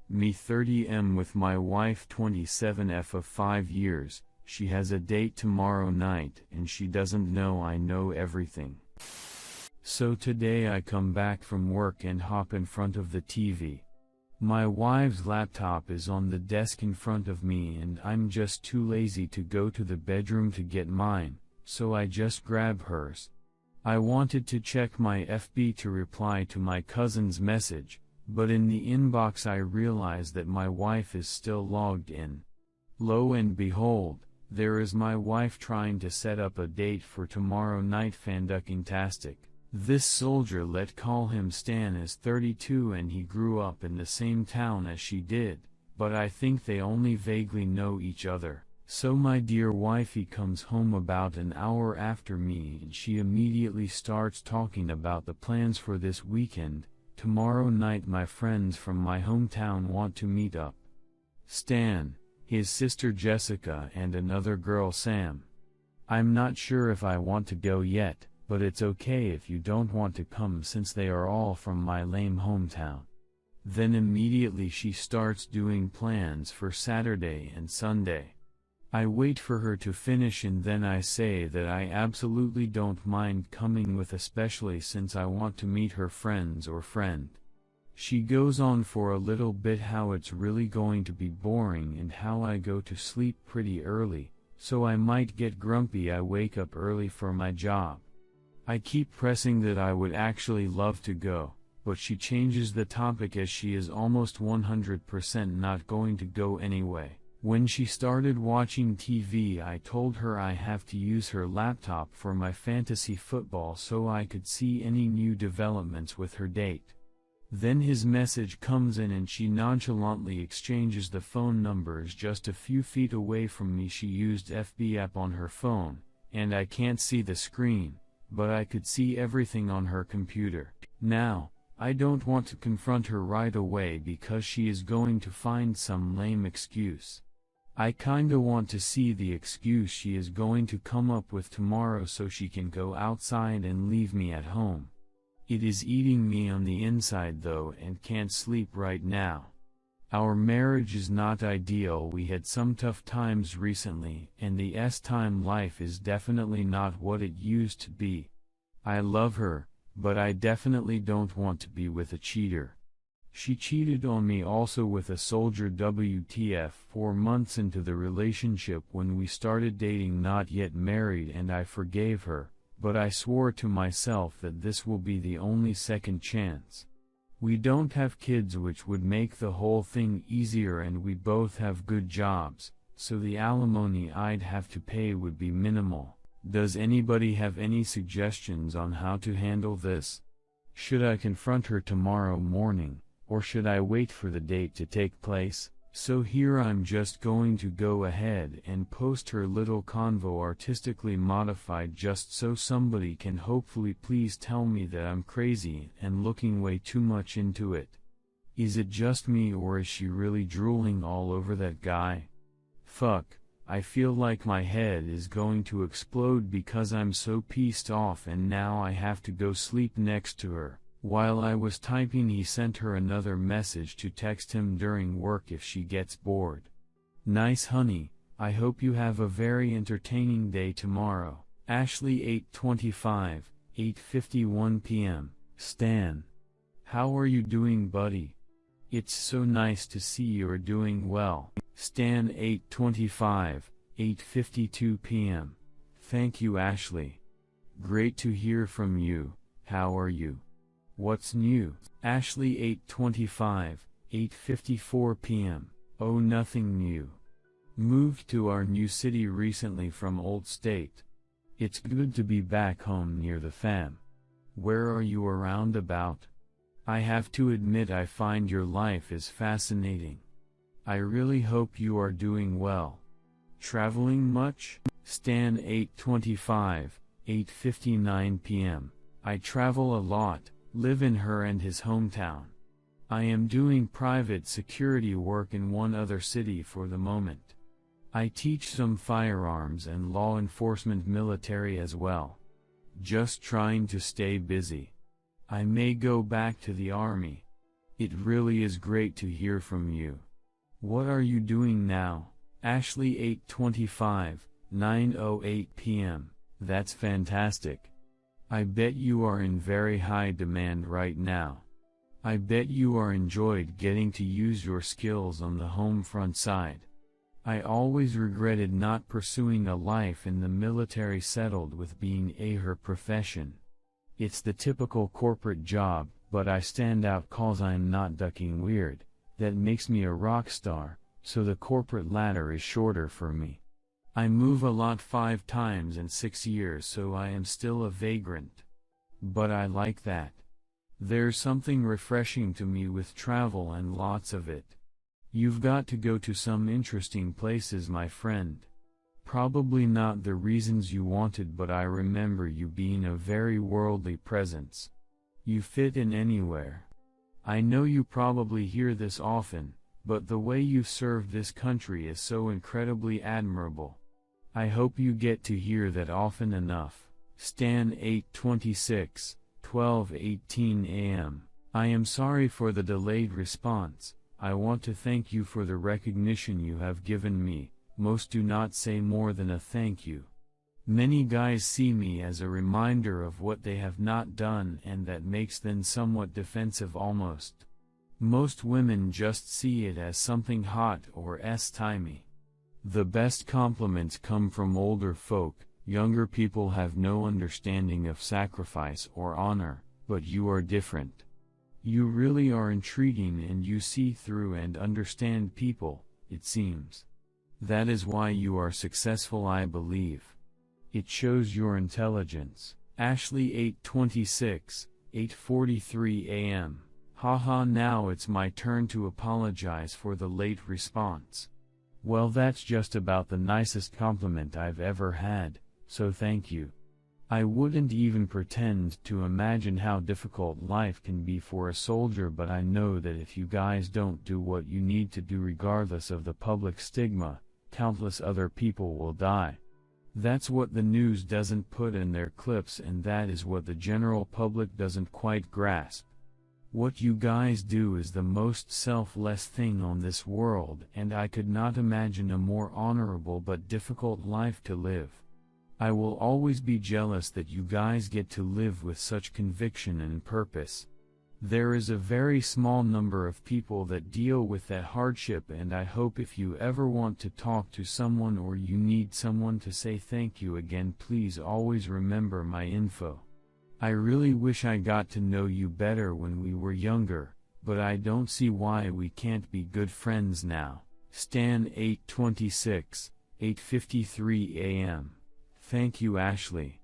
Me 30M with my wife 27F of 5 years, she has a date tomorrow night and she doesn't know I know everything. So today I come back from work and hop in front of the TV. My wife's laptop is on the desk in front of me and I'm just too lazy to go to the bedroom to get mine, so I just grab hers. I wanted to check my FB to reply to my cousin's message, but in the inbox I realize that my wife is still logged in. Lo and behold, there is my wife trying to set up a date for tomorrow night. Fanducking-tastic. This soldier, let's call him Stan, is 32 and he grew up in the same town as she did, but I think they only vaguely know each other. So my dear wifey comes home about an hour after me and she immediately starts talking about the plans for this weekend. Tomorrow night my friends from my hometown want to meet up. Stan, his sister Jessica and another girl Sam. I'm not sure if I want to go yet, but it's okay if you don't want to come since they are all from my lame hometown. Then immediately she starts doing plans for Saturday and Sunday. I wait for her to finish and then I say that I absolutely don't mind coming with, especially since I want to meet her friends or friend. She goes on for a little bit how it's really going to be boring and how I go to sleep pretty early, so I might get grumpy. I wake up early for my job. I keep pressing that I would actually love to go, but she changes the topic as she is almost 100% not going to go anyway. When she started watching TV, I told her I have to use her laptop for my fantasy football so I could see any new developments with her date. Then his message comes in and she nonchalantly exchanges the phone numbers just a few feet away from me. She used FB app on her phone, and I can't see the screen, but I could see everything on her computer. Now, I don't want to confront her right away because she is going to find some lame excuse. I kinda want to see the excuse she is going to come up with tomorrow so she can go outside and leave me at home. It is eating me on the inside though and can't sleep right now. Our marriage is not ideal. We had some tough times recently and the S-time life is definitely not what it used to be. I love her, but I definitely don't want to be with a cheater. She cheated on me also with a soldier. WTF. 4 months into the relationship when we started dating, not yet married, and I forgave her, but I swore to myself that this will be the only second chance. We don't have kids, which would make the whole thing easier, and we both have good jobs, so the alimony I'd have to pay would be minimal. Does anybody have any suggestions on how to handle this? Should I confront her tomorrow morning, or should I wait for the date to take place? So here I'm just going to go ahead and post her little convo artistically modified just so somebody can hopefully please tell me that I'm crazy and looking way too much into it. Is it just me or is she really drooling all over that guy? Fuck, I feel like my head is going to explode because I'm so pissed off and now I have to go sleep next to her. While I was typing, he sent her another message to text him during work if she gets bored. Nice honey, I hope you have a very entertaining day tomorrow. Ashley 8:25, 8:51 p.m. Stan. How are you doing, buddy? It's so nice to see you're doing well. Stan 8:25, 8:52 p.m. Thank you, Ashley. Great to hear from you. How are you? What's new? Ashley 8:25, 8:54 p.m. Oh, nothing new. Moved to our new city recently from old state. It's good to be back home near the fam. Where are you around about? I have to admit I find your life is fascinating. I really hope you are doing well. Traveling much? Stan 8:25, 8:59 p.m. I travel a lot. Live in her and his hometown. I am doing private security work in one other city for the moment. I teach some firearms and law enforcement military as well. Just trying to stay busy. I may go back to the army. It really is great to hear from you. What are you doing now? Ashley 8:25, 9:08 p.m. That's fantastic. I bet you are in very high demand right now. I bet you are enjoyed getting to use your skills on the home front side. I always regretted not pursuing a life in the military settled with being her profession. It's the typical corporate job, but I stand out cause I'm not ducking weird. That makes me a rock star, so the corporate ladder is shorter for me. I move a lot 5 times in 6 years, so I am still a vagrant. But I like that. There's something refreshing to me with travel and lots of it. You've got to go to some interesting places, my friend. Probably not the reasons you wanted, but I remember you being a very worldly presence. You fit in anywhere. I know you probably hear this often, but the way you've served this country is so incredibly admirable. I hope you get to hear that often enough. Stan 8:26, 12:18 a.m. I am sorry for the delayed response. I want to thank you for the recognition you have given me. Most do not say more than a thank you. Many guys see me as a reminder of what they have not done, and that makes them somewhat defensive almost. Most women just see it as something hot or timey. The best compliments come from older folk. Younger people have no understanding of sacrifice or honor, but you are different. You really are intriguing, and you see through and understand people, it seems. That is why you are successful, I believe. It shows your intelligence. Ashley 8:26, 8:43 a.m. Haha, now it's my turn to apologize for the late response. Well, that's just about the nicest compliment I've ever had, so thank you. I wouldn't even pretend to imagine how difficult life can be for a soldier, but I know that if you guys don't do what you need to do regardless of the public stigma, countless other people will die. That's what the news doesn't put in their clips, and that is what the general public doesn't quite grasp. What you guys do is the most selfless thing on this world, and I could not imagine a more honorable but difficult life to live. I will always be jealous that you guys get to live with such conviction and purpose. There is a very small number of people that deal with that hardship, and I hope if you ever want to talk to someone or you need someone to say thank you again, please always remember my info. I really wish I got to know you better when we were younger, but I don't see why we can't be good friends now. Stan 8:26, 8:53 a.m. Thank you, Ashley.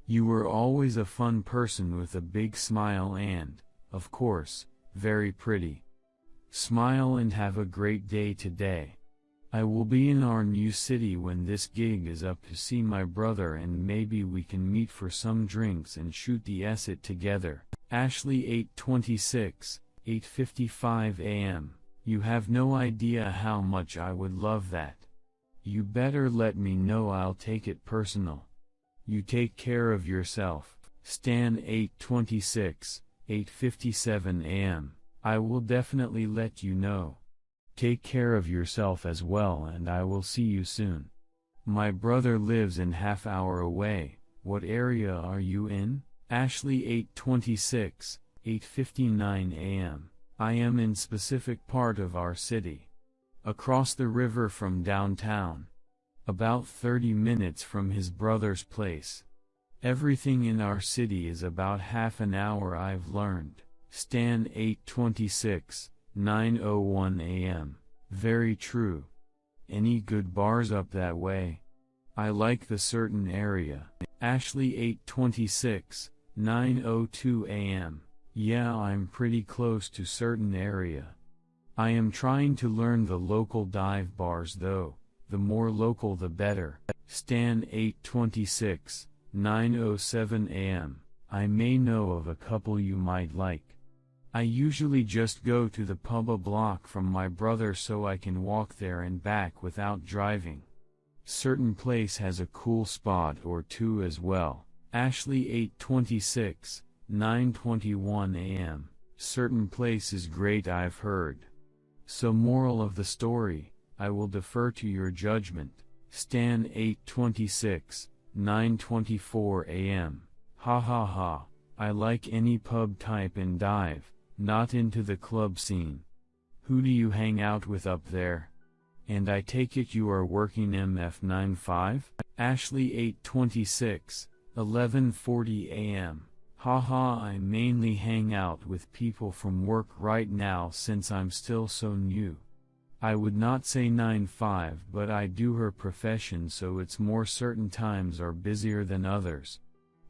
You were always a fun person with a big smile and, of course, very pretty. Smile and have a great day today. I will be in our new city when this gig is up to see my brother, and maybe we can meet for some drinks and shoot the it together. Ashley 8:26, 8:55 a.m. You have no idea how much I would love that. You better let me know, I'll take it personal. You take care of yourself. Stan 8:26, 8:57 a.m. I will definitely let you know. Take care of yourself as well, and I will see you soon. My brother lives in half hour away. What area are you in? Ashley 8:26, 8:59 a.m. I am in specific part of our city. Across the river from downtown. About 30 minutes from his brother's place. Everything in our city is about half an hour, I've learned. Stan 8:26, 9:01 a.m. Very true. Any good bars up that way? I like the certain area. Ashley 8:26, 9:02 a.m. Yeah, I'm pretty close to certain area. I am trying to learn the local dive bars though, the more local the better. Stan 8:26, 9:07 a.m. I may know of a couple you might like. I usually just go to the pub a block from my brother so I can walk there and back without driving. Certain place has a cool spot or two as well. Ashley 8:26, 9:21 a.m. Certain place is great, I've heard. So moral of the story, I will defer to your judgment. Stan 826, 9:24 a.m. Ha ha ha, I like any pub type and dive, not into the club scene. Who do you hang out with up there? And I take it you are working MF95? Ashley 826, 11:40 a.m. Haha, I mainly hang out with people from work right now since I'm still so new. I would not say 9-5, but I do her profession, so it's more certain times are busier than others.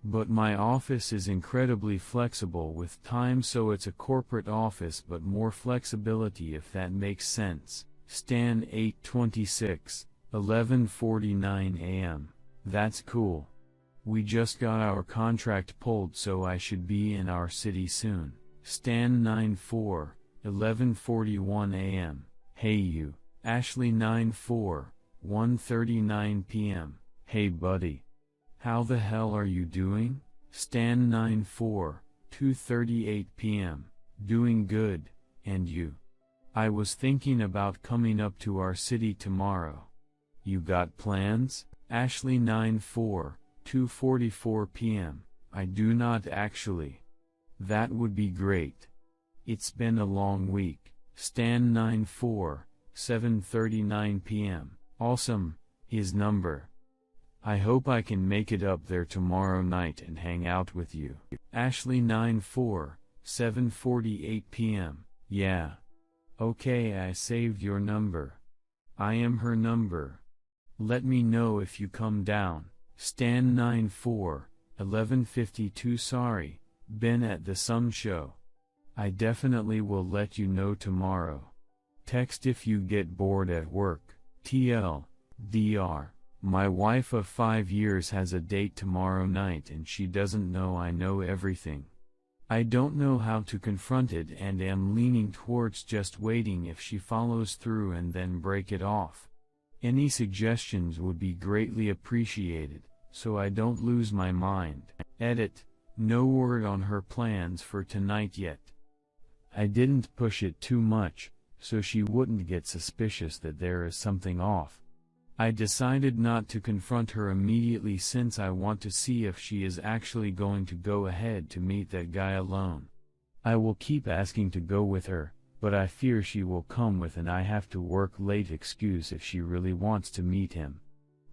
But my office is incredibly flexible with time, so it's a corporate office but more flexibility, if that makes sense. Stan 826, 11:49 a.m. That's cool. We just got our contract pulled, so I should be in our city soon. Stan 94, 11:41 a.m. Hey you, Ashley 94, 1:39 p.m. Hey buddy. How the hell are you doing? Stan 94, 2:38 p.m. Doing good, and you? I was thinking about coming up to our city tomorrow. You got plans? Ashley 94, 2:44 p.m. I do not actually. That would be great. It's been a long week. Stan 94, 7:39 p.m. Awesome, his number. I hope I can make it up there tomorrow night and hang out with you. Ashley 94, 7:48 p.m. Yeah. Okay, I saved your number. I am her number. Let me know if you come down. Stan 94, 11:52 Sorry, been at the some show. I definitely will let you know tomorrow. Text if you get bored at work. TL, DR. My wife of 5 years has a date tomorrow night and she doesn't know I know everything. I don't know how to confront it and am leaning towards just waiting if she follows through and then break it off. Any suggestions would be greatly appreciated, so I don't lose my mind. Edit, no word on her plans for tonight yet. I didn't push it too much, so she wouldn't get suspicious that there is something off. I decided not to confront her immediately since I want to see if she is actually going to go ahead to meet that guy alone. I will keep asking to go with her, but I fear she will come with an I have to work late excuse if she really wants to meet him.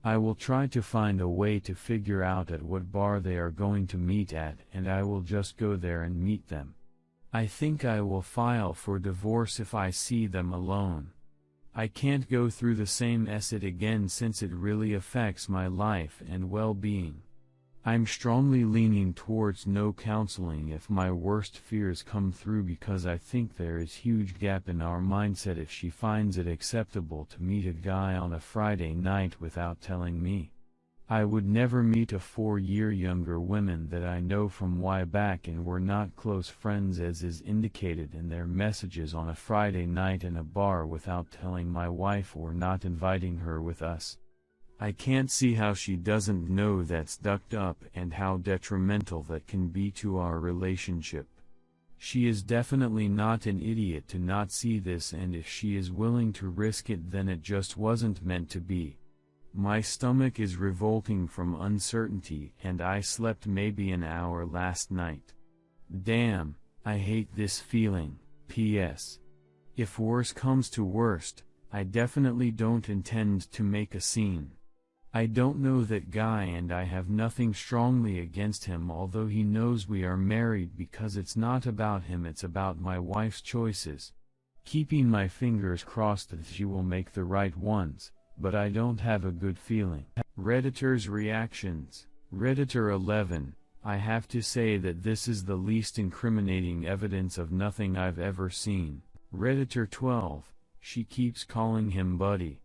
I will try to find a way to figure out at what bar they are going to meet at, and I will just go there and meet them. I think I will file for divorce if I see them alone. I can't go through the same essay again since it really affects my life and well-being. I'm strongly leaning towards no counseling if my worst fears come through, because I think there is huge gap in our mindset if she finds it acceptable to meet a guy on a Friday night without telling me. I would never meet a 4-year younger woman that I know from way back and were not close friends as is indicated in their messages on a Friday night in a bar without telling my wife or not inviting her with us. I can't see how she doesn't know that's ducked up and how detrimental that can be to our relationship. She is definitely not an idiot to not see this, and if she is willing to risk it then it just wasn't meant to be. My stomach is revolting from uncertainty and I slept maybe an hour last night. Damn, I hate this feeling. P.S. If worse comes to worst, I definitely don't intend to make a scene. I don't know that guy and I have nothing strongly against him, although he knows we are married, because it's not about him, it's about my wife's choices. Keeping my fingers crossed that she will make the right ones, but I don't have a good feeling. Redditor's reactions. Redditor 11, I have to say that this is the least incriminating evidence of nothing I've ever seen. Redditor 12, she keeps calling him buddy.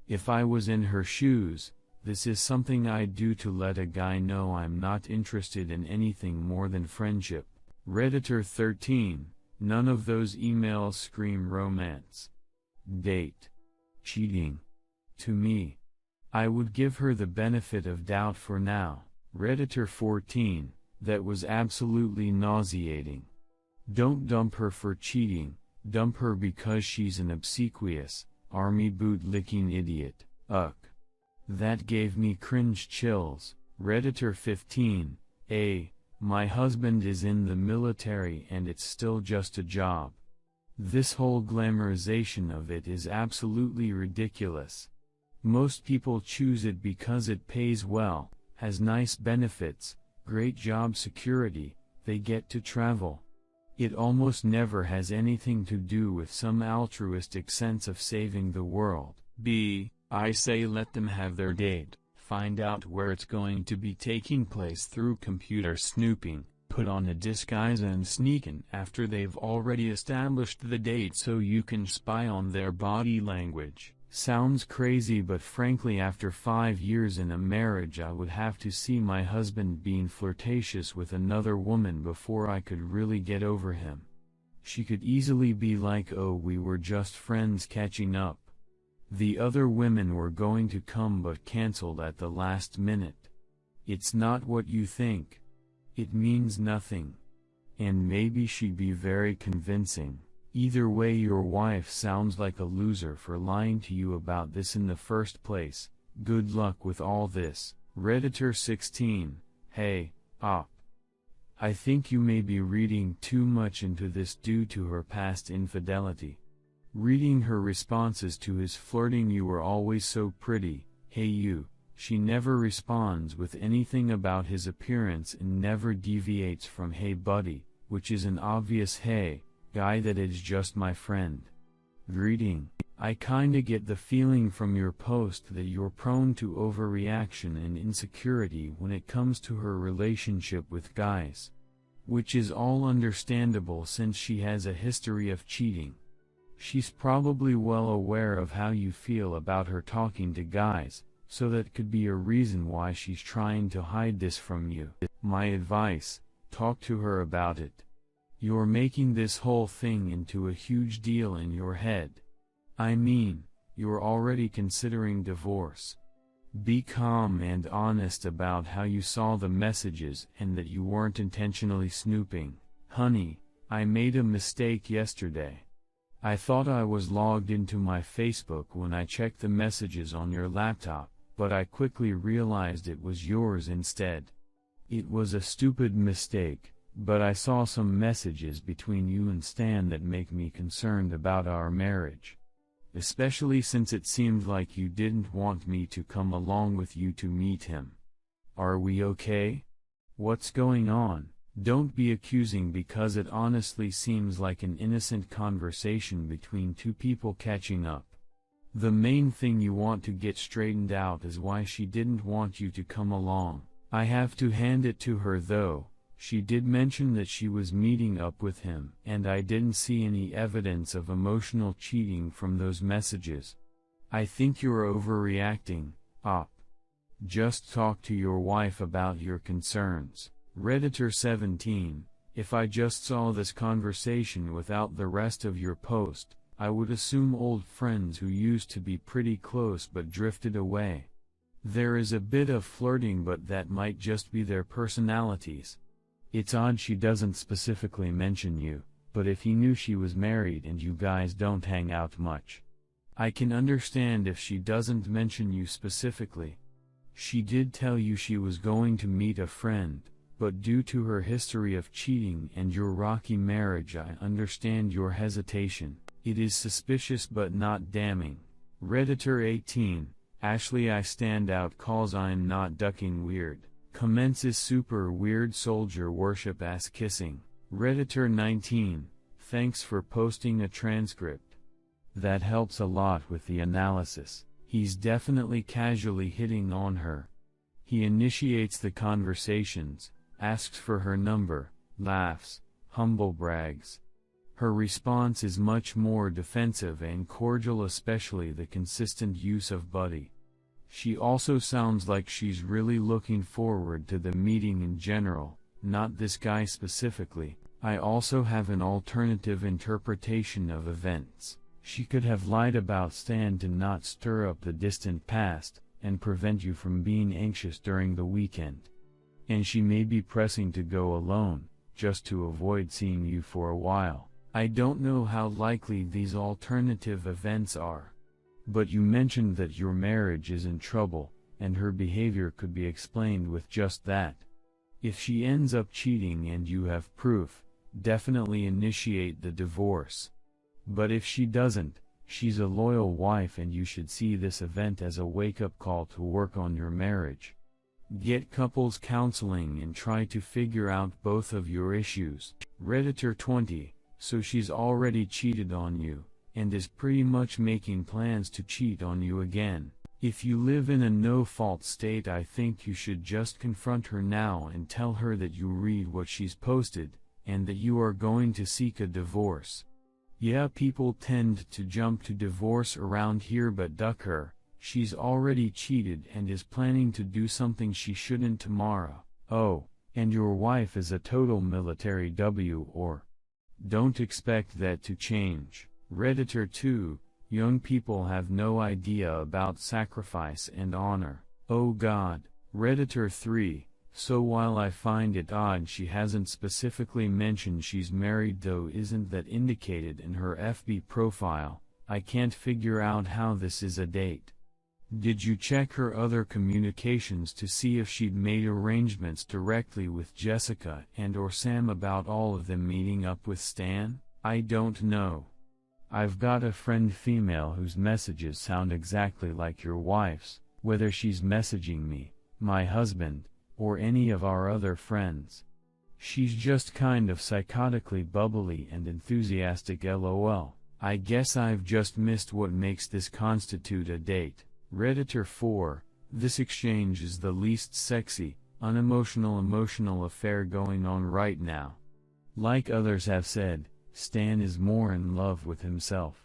If I was in her shoes, this is something I'd do to let a guy know I'm not interested in anything more than friendship. Redditor 13, none of those emails scream romance. Date. Cheating. To me. I would give her the benefit of doubt for now. Redditor 14, that was absolutely nauseating. Don't dump her for cheating, dump her because she's an obsequious, army boot-licking idiot. Ugh. That gave me cringe chills. Redditor 15, my husband is in the military and it's still just a job. This whole glamorization of it is absolutely ridiculous. Most people choose it because it pays well, has nice benefits, great job security, they get to travel. It almost never has anything to do with some altruistic sense of saving the world. I say let them have their date, find out where it's going to be taking place through computer snooping, put on a disguise and sneak in after they've already established the date so you can spy on their body language. Sounds crazy, but frankly after 5 years in a marriage I would have to see my husband being flirtatious with another woman before I could really get over him. She could easily be like, oh, we were just friends catching up. The other women were going to come but cancelled at the last minute. It's not what you think. It means nothing. And maybe she'd be very convincing. Either way, your wife sounds like a loser for lying to you about this in the first place. Good luck with all this. Redditor 16, I think you may be reading too much into this due to her past infidelity. Reading her responses to his flirting, you were always so pretty, hey you, she never responds with anything about his appearance and never deviates from hey buddy, which is an obvious hey, guy that is just my friend. Greeting, I kinda get the feeling from your post that you're prone to overreaction and insecurity when it comes to her relationship with guys. Which is all understandable since she has a history of cheating. She's probably well aware of how you feel about her talking to guys, so that could be a reason why she's trying to hide this from you. My advice, talk to her about it. You're making this whole thing into a huge deal in your head. I mean, you're already considering divorce. Be calm and honest about how you saw the messages and that you weren't intentionally snooping. Honey, I made a mistake yesterday. I thought I was logged into my Facebook when I checked the messages on your laptop, but I quickly realized it was yours instead. It was a stupid mistake, but I saw some messages between you and Stan that make me concerned about our marriage. Especially since it seemed like you didn't want me to come along with you to meet him. Are we okay? What's going on? Don't be accusing because it honestly seems like an innocent conversation between two people catching up. The main thing you want to get straightened out is why she didn't want you to come along. I have to hand it to her though, she did mention that she was meeting up with him, and I didn't see any evidence of emotional cheating from those messages. I think you're overreacting, Op. Just talk to your wife about your concerns. Redditor 17, if I just saw this conversation without the rest of your post, I would assume old friends who used to be pretty close but drifted away. There is a bit of flirting, but that might just be their personalities. It's odd she doesn't specifically mention you, but if he knew she was married and you guys don't hang out much. I can understand if she doesn't mention you specifically. She did tell you she was going to meet a friend, but due to her history of cheating and your rocky marriage, I understand your hesitation. It is suspicious but not damning. Redditor 18, Ashley, I stand out cause I'm not ducking weird. Commences super weird soldier worship ass kissing. Redditor 19, thanks for posting a transcript. That helps a lot with the analysis. He's definitely casually hitting on her. He initiates the conversations, asks for her number, laughs, humble brags. Her response is much more defensive and cordial, especially the consistent use of buddy. She also sounds like she's really looking forward to the meeting in general, not this guy specifically. I also have an alternative interpretation of events. She could have lied about Stan to not stir up the distant past, and prevent you from being anxious during the weekend. And she may be pressing to go alone, just to avoid seeing you for a while. I don't know how likely these alternative events are. But you mentioned that your marriage is in trouble, and her behavior could be explained with just that. If she ends up cheating and you have proof, definitely initiate the divorce. But if she doesn't, she's a loyal wife and you should see this event as a wake-up call to work on your marriage. Get couples counseling and try to figure out both of your issues. Redditor 20, so she's already cheated on you, and is pretty much making plans to cheat on you again. If you live in a no-fault state, I think you should just confront her now and tell her that you read what she's posted, and that you are going to seek a divorce. Yeah, people tend to jump to divorce around here, but duck her. She's already cheated and is planning to do something she shouldn't tomorrow. Oh, and your wife is a total military W or. Don't expect that to change. Redditor 2, young people have no idea about sacrifice and honor. Oh God. Redditor 3, so while I find it odd she hasn't specifically mentioned she's married, though isn't that indicated in her FB profile, I can't figure out how this is a date. Did you check her other communications to see if she'd made arrangements directly with Jessica and or Sam about all of them meeting up with Stan? I don't know. I've got a friend female whose messages sound exactly like your wife's, whether she's messaging me, my husband, or any of our other friends. She's just kind of psychotically bubbly and enthusiastic, lol. I guess I've just missed what makes this constitute a date. Redditor 4, this exchange is the least sexy, unemotional emotional affair going on right now. Like others have said, Stan is more in love with himself.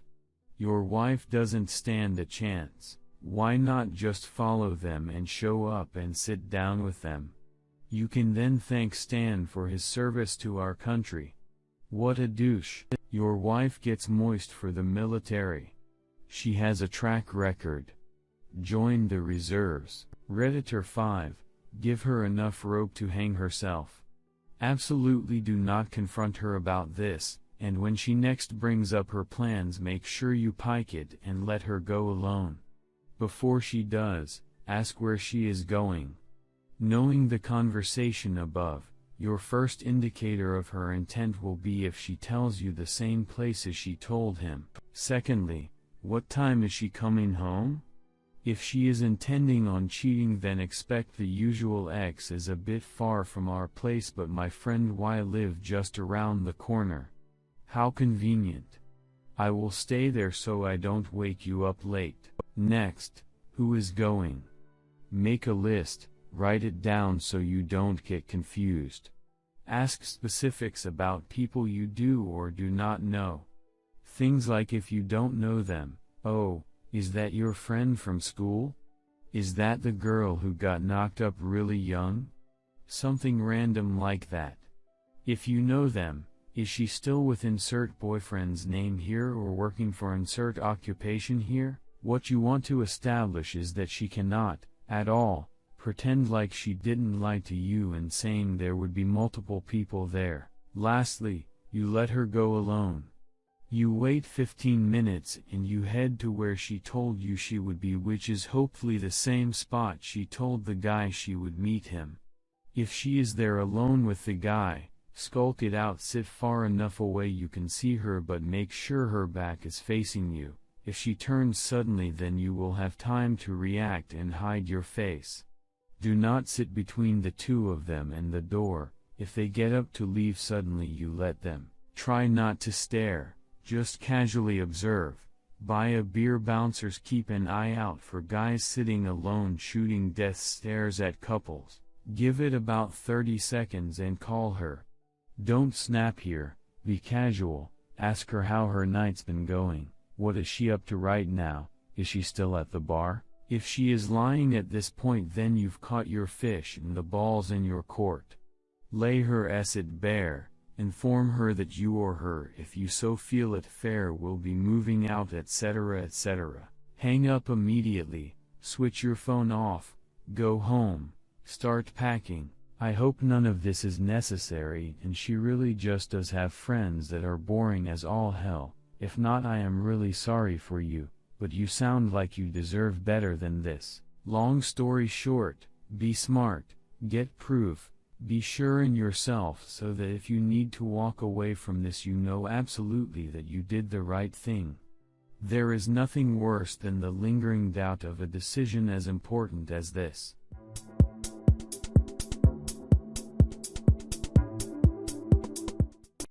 Your wife doesn't stand a chance. Why not just follow them and show up and sit down with them? You can then thank Stan for his service to our country. What a douche. Your wife gets moist for the military. She has a track record. Join the reserves. Redditor 5, give her enough rope to hang herself. Absolutely do not confront her about this, and when she next brings up her plans, make sure you pike it and let her go alone. Before she does, ask where she is going. Knowing the conversation above, your first indicator of her intent will be if she tells you the same place as she told him. Secondly, what time is she coming home? If she is intending on cheating, then expect the usual X is a bit far from our place, but my friend Y live just around the corner. How convenient. I will stay there so I don't wake you up late. Next, who is going? Make a list, write it down so you don't get confused. Ask specifics about people you do or do not know. Things like if you don't know them, oh, is that your friend from school? Is that the girl who got knocked up really young? Something random like that. If you know them, is she still with insert boyfriend's name here or working for insert occupation here? What you want to establish is that she cannot, at all, pretend like she didn't lie to you and saying there would be multiple people there. Lastly, you let her go alone. You wait 15 minutes and you head to where she told you she would be, which is hopefully the same spot she told the guy she would meet him. If she is there alone with the guy, skulk it out, sit far enough away you can see her but make sure her back is facing you. If she turns suddenly, then you will have time to react and hide your face. Do not sit between the two of them and the door. If they get up to leave suddenly, you let them. Try not to stare. Just casually observe. Buy a beer. Bouncers keep an eye out for guys sitting alone shooting death stares at couples. Give it about 30 seconds and call her. Don't snap here, be casual, ask her how her night's been going, what is she up to right now, is she still at the bar? If she is lying at this point, then you've caught your fish and the ball's in your court. Lay her asset bare. Inform her that you or her, if you so feel it fair, will be moving out, etc. etc. Hang up immediately, switch your phone off, go home, start packing. I hope none of this is necessary and she really just does have friends that are boring as all hell. If not, I am really sorry for you, but you sound like you deserve better than this. Long story short, be smart, get proof, be sure in yourself so that if you need to walk away from this you know absolutely that you did the right thing. There is nothing worse than the lingering doubt of a decision as important as this.